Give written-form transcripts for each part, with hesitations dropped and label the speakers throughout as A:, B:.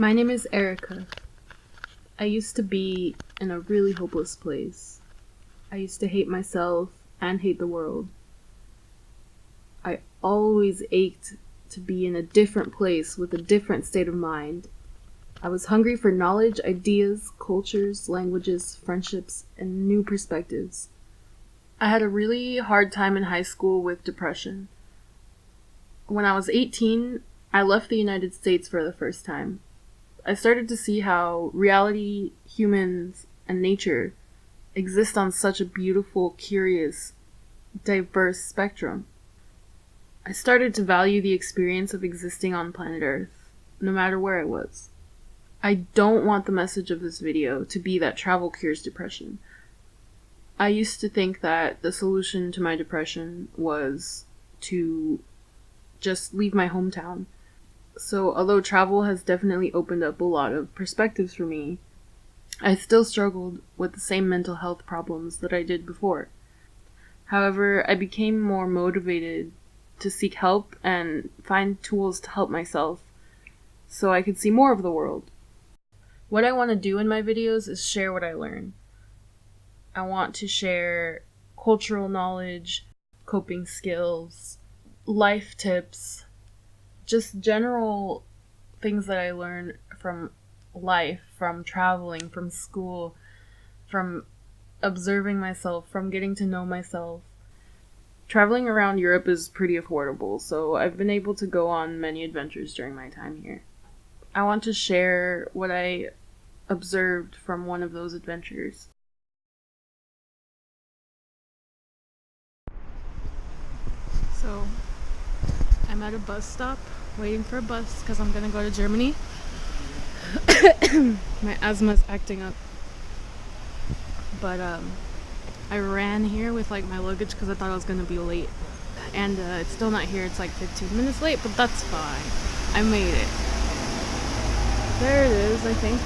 A: My name is Erica. I used to be in a really hopeless place. I used to hate myself and hate the world. I always ached to be in a different place with a different state of mind. I was hungry for knowledge, ideas, cultures, languages, friendships, and new perspectives. I had a really hard time in high school with depression. When I was 18, I left the United States for the first time. I started to see how reality, humans, and nature exist on such a beautiful, curious, diverse spectrum. I started to value the experience of existing on planet Earth, no matter where I was. I don't want the message of this video to be that travel cures depression. I used to think that the solution to my depression was to just leave my hometown. So although travel has definitely opened up a lot of perspectives for me, I still struggled with the same mental health problems that I did before. However, I became more motivated to seek help and find tools to help myself so I could see more of the world. What I want to do in my videos is share what I learn. I want to share cultural knowledge, coping skills, life tips, just general things that I learn from life, from traveling, from school, from observing myself, from getting to know myself. Traveling around Europe is pretty affordable, so I've been able to go on many adventures during my time here. I want to share what I observed from one of those adventures.
B: So, I'm at a bus stop waiting for a bus because I'm gonna go to Germany. My asthma's acting up. But I ran here with like my luggage because I thought I was gonna be late. And it's still not here. It's like 15 minutes late, but that's fine. I made it. There it is, I think.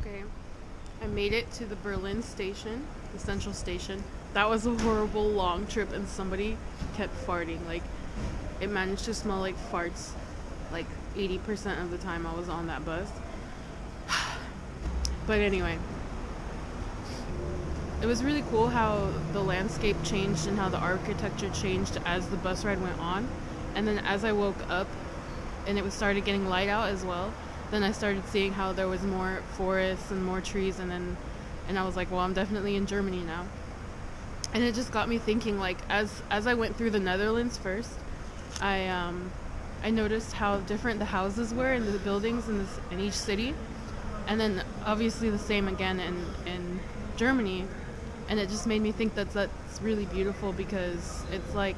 B: Okay, I made it to the Berlin station, the central station. That was a horrible long trip, and somebody kept farting. Like, it managed to smell like farts like 80% of the time I was on that bus. But anyway, it was really cool how the landscape changed and how the architecture changed as the bus ride went on. And then as I woke up and it was started getting light out as well, then I started seeing how there was more forests and more trees, and I was like, well, I'm definitely in Germany now. And it just got me thinking, like, as I went through the Netherlands first, I noticed how different the houses were and the buildings in each city, and then obviously the same again in Germany. And it just made me think that's really beautiful, because it's like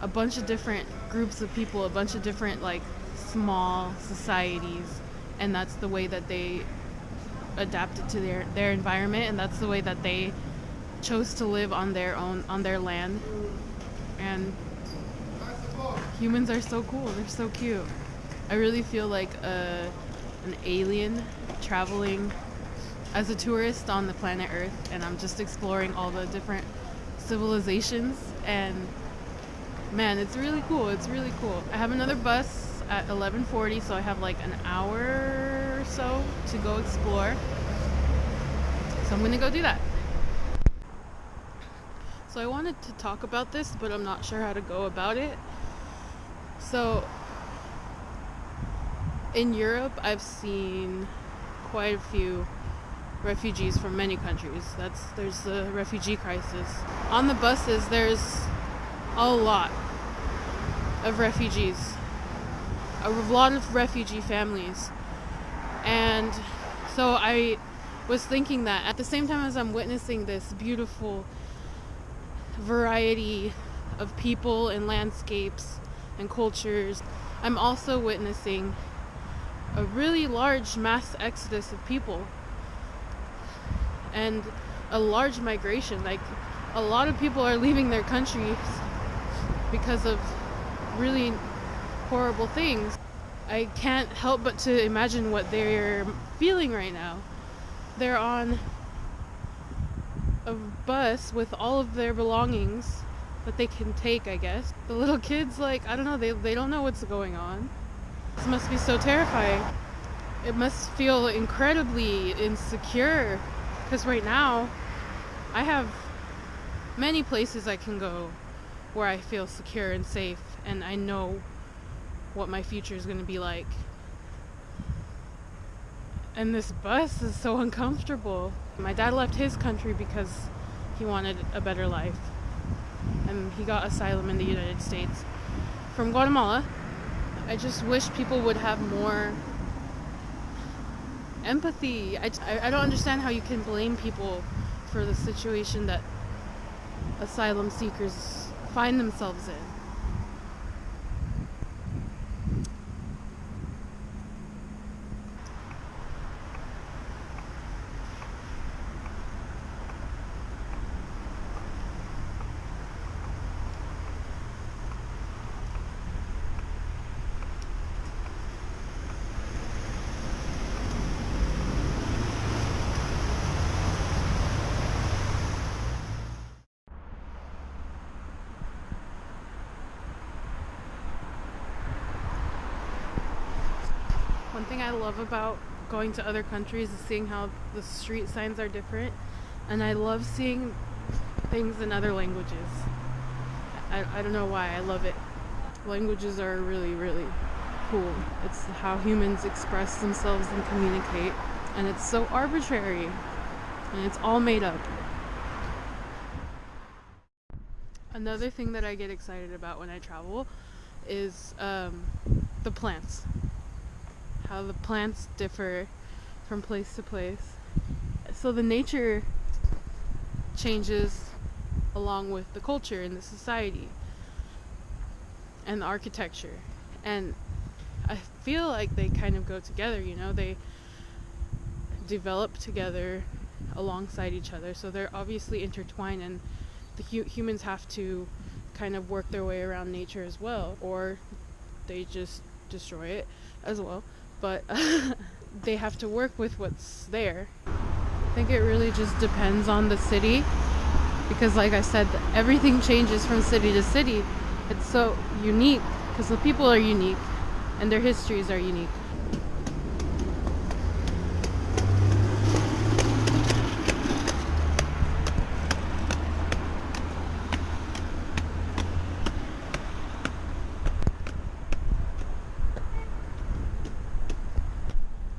B: a bunch of different groups of people, a bunch of different like small societies, and that's the way that they adapted to their environment, and that's the way that they chose to live on their land. And humans are so cool. They're so cute. I really feel like an alien traveling as a tourist on the planet Earth, and I'm just exploring all the different civilizations. And man, it's really cool. It's really cool. I have another bus at 11:40, so I have like an hour or so to go explore. So I'm gonna go do that. So I wanted to talk about this, but I'm not sure how to go about it. So in Europe, I've seen quite a few refugees from many countries. There's the refugee crisis. On the buses, there's a lot of refugees, a lot of refugee families. And so I was thinking that at the same time as I'm witnessing this beautiful variety of people and landscapes and cultures, I'm also witnessing a really large mass exodus of people and a large migration. Like, a lot of people are leaving their countries because of really horrible things. I can't help but to imagine what they're feeling right now. They're on a bus with all of their belongings that they can take, I guess. The little kids, like, I don't know, they don't know what's going on. This must be so terrifying. It must feel incredibly insecure, because right now I have many places I can go where I feel secure and safe, and I know what my future is going to be like. And this bus is so uncomfortable. My dad left his country because he wanted a better life, and he got asylum in the United States from Guatemala. I just wish people would have more empathy. I don't understand how you can blame people for the situation that asylum seekers find themselves in. One thing I love about going to other countries is seeing how the street signs are different, and I love seeing things in other languages. I don't know why, I love it. Languages are really, really cool. It's how humans express themselves and communicate, and it's so arbitrary, and it's all made up. Another thing that I get excited about when I travel is the plants. How the plants differ from place to place. So the nature changes along with the culture and the society and the architecture. And I feel like they kind of go together, you know, they develop together alongside each other. So they're obviously intertwined, and the humans have to kind of work their way around nature as well, or they just destroy it as well. But they have to work with what's there. I think it really just depends on the city, because like I said, everything changes from city to city. It's so unique because the people are unique and their histories are unique.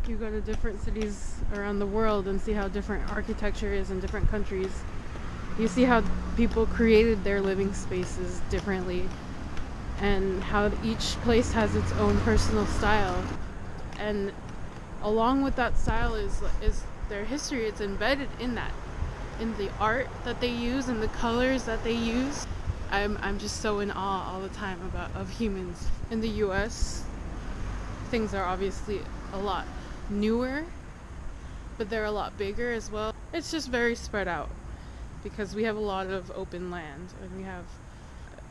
B: You go to different cities around the world and see how different architecture is in different countries. You see how people created their living spaces differently, and how each place has its own personal style. And along with that style is their history. It's embedded in that, in the art that they use and the colors that they use. I'm just so in awe all the time of humans. In the US, things are obviously a lot newer, but they're a lot bigger as well. It's just very spread out because we have a lot of open land and we have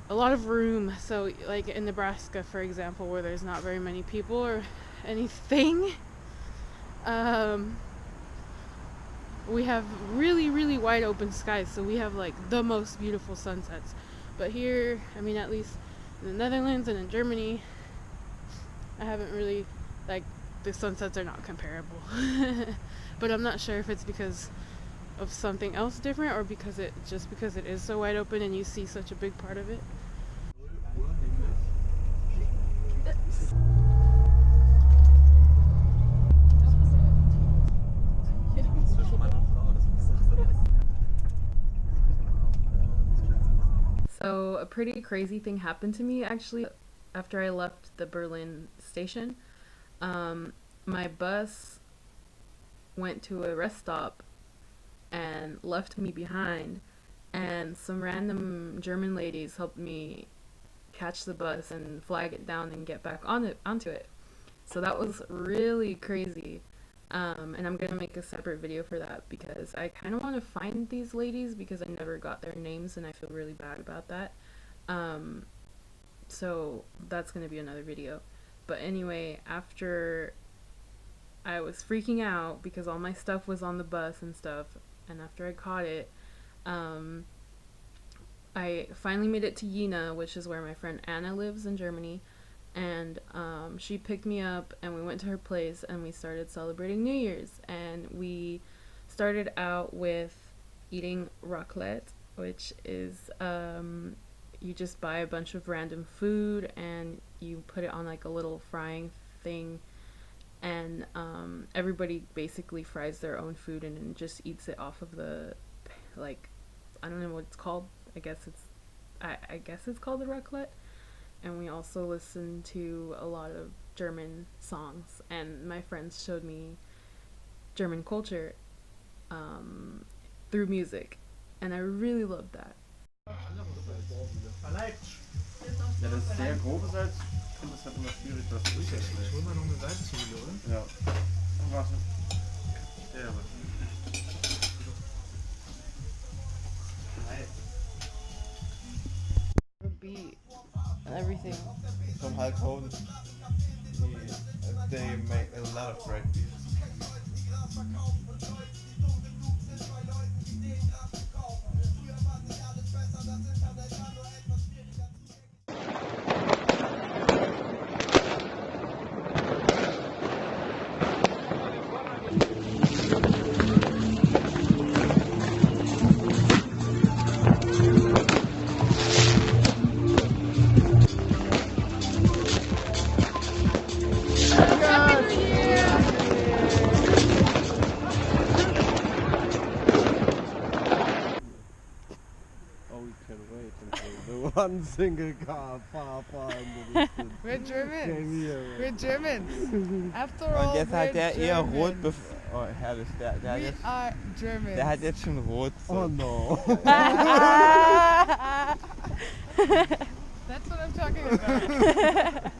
B: a lot of room. So like in Nebraska, for example, where there's not very many people or anything, we have really, really wide open skies, so we have like the most beautiful sunsets. But here, I mean, at least in the Netherlands and in Germany, I haven't really, like, the sunsets are not comparable. But I'm not sure if it's because of something else different, or because it is so wide open and you see such a big part of it.
A: So, a pretty crazy thing happened to me actually after I left the Berlin station. My bus went to a rest stop and left me behind, and some random German ladies helped me catch the bus and flag it down and get back onto it. So that was really crazy. And I'm gonna make a separate video for that because I kind of want to find these ladies because I never got their names and I feel really bad about that. So that's gonna be another video. But anyway, after I was freaking out because all my stuff was on the bus and stuff, and after I caught it, I finally made it to Jena, which is where my friend Anna lives in Germany, and she picked me up and we went to her place and we started celebrating New Year's. And we started out with eating raclette, which is you just buy a bunch of random food and you put it on like a little frying thing, and everybody basically fries their own food and then just eats it off of the, like, I don't know what it's called. I guess it's called the raclette. And we also listen to a lot of German songs, and my friends showed me German culture through music, and I really loved that.
C: Ja, das sehr grobe Salz, ich finde es halt immer schwierig, das durchzusetzen.
D: Ich hol mal noch eine Salzzwiebel, oder?
C: Ja. Warte. Ja, aber.
B: Beat and everything.
C: From Hulk Hogan, they make a lot of break beats.
E: One single car far in the distance.
B: We're Germans.
E: Came here.
B: We're Germans. After all,
F: Und jetzt hat der
B: we're
F: eher rot.
B: Germans.
F: Oh, herrlich. Der hat
B: We
F: jetzt,
B: are Germans.
F: der hat jetzt schon rot. So.
E: Oh no.
B: That's what I'm talking about.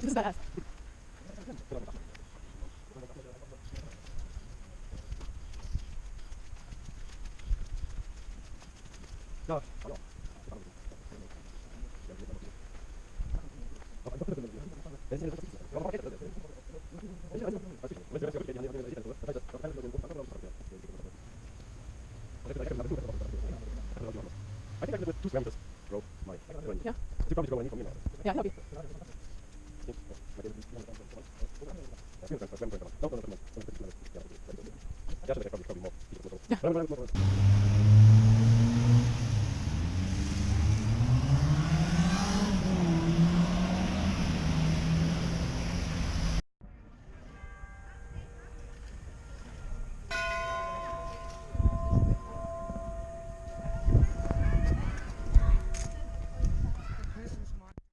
B: This is badass. Yeah, that'll be.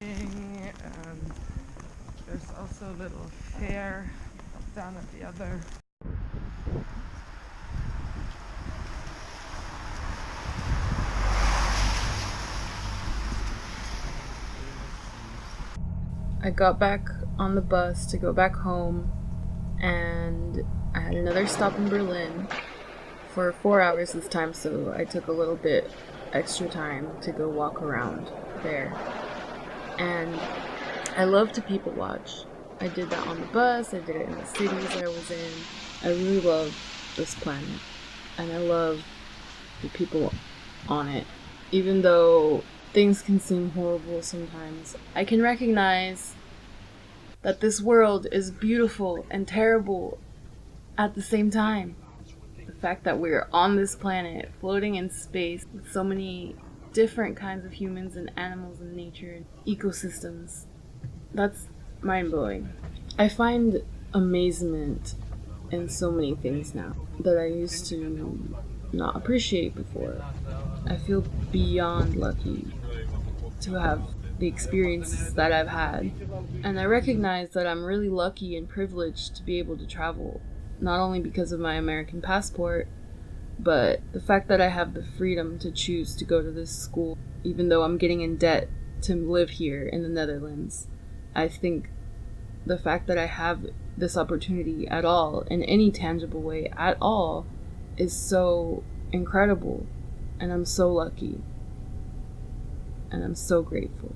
B: And there's also a little fair down at the other.
A: I got back on the bus to go back home, and I had another stop in Berlin for 4 hours this time, so I took a little bit extra time to go walk around there. And I love to people watch. I did that on the bus, I did it in the cities I was in. I really love this planet, and I love the people on it. Even though things can seem horrible sometimes, I can recognize that this world is beautiful and terrible at the same time. The fact that we're on this planet, floating in space, with so many different kinds of humans and animals and nature and ecosystems, that's mind-blowing. I find amazement in so many things now that I used to not appreciate before. I feel beyond lucky to have the experiences that I've had, and I recognize that I'm really lucky and privileged to be able to travel, not only because of my American passport, But the fact that I have the freedom to choose to go to this school, even though I'm getting in debt to live here in the Netherlands, I think the fact that I have this opportunity at all, in any tangible way at all, is so incredible. And I'm so lucky. And I'm so grateful.